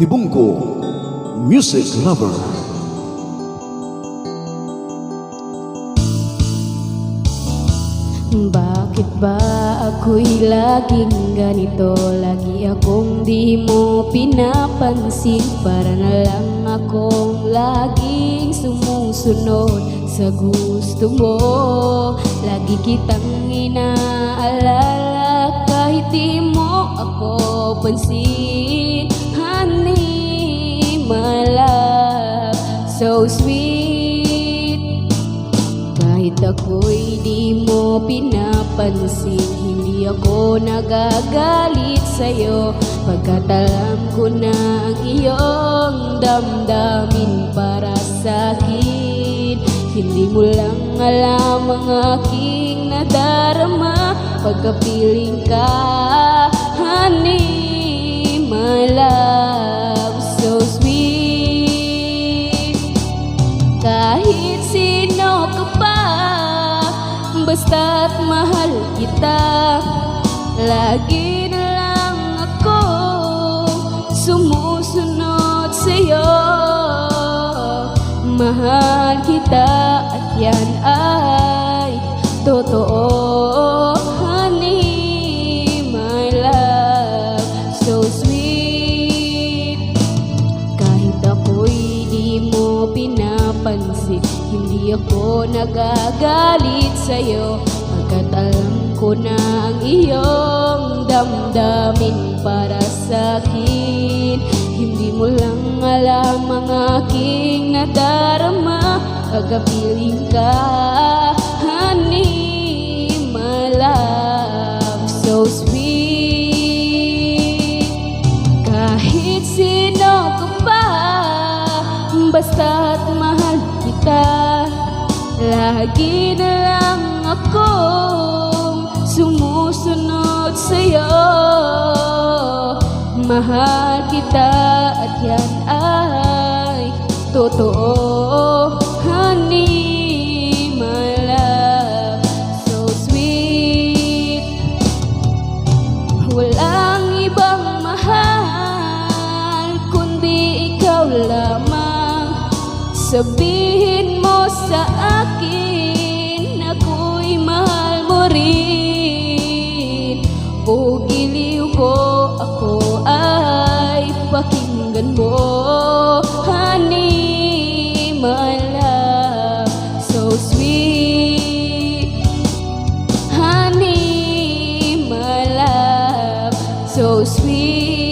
Tibungko Music Lover. Bakit ba ako'y laging ganito? Lagi akong di mo pinapansin. Para na lang akong laging sumusunod sa gusto mo. Lagi kitang inaalala kahit di mo ako pansin. Honey, my love, so sweet. Kahit ako'y di mo pinapansin, hindi ako nagagalit sa'yo, pagkat alam ko na ang iyong damdamin para sa'kin. Hindi mo lang alam ang aking nadarama pagkapiling ka. Honey, my love, so sweet. Kahit sino ka pa, basta't mahal kita, lagi na lang ako sumusunod sa'yo. Mahal kita at yan ay totoo. Honey, my love, so sweet. Kahit ako'y di mo pinapansin, hindi ako nagagalit sa'yo, pagkat alam ko na ang iyong damdamin para sa'kin. Hindi mo lang alam ang aking nadarama pagkapiling ka. Honey, my love, so sweet. Kahit sino ka pa, basta't mahal kita, lagi na lang akong sumusunod sa'yo. Mahal kita at yan ay totoo. Honey, my love, so sweet. Walang ibang mahal kundi ikaw lamang. Sabihin mo sa akin, ako'y mahal mo rin. O giliw ko, ako ay pakinggan mo. Honey, my love, so sweet. Honey, my love, so sweet.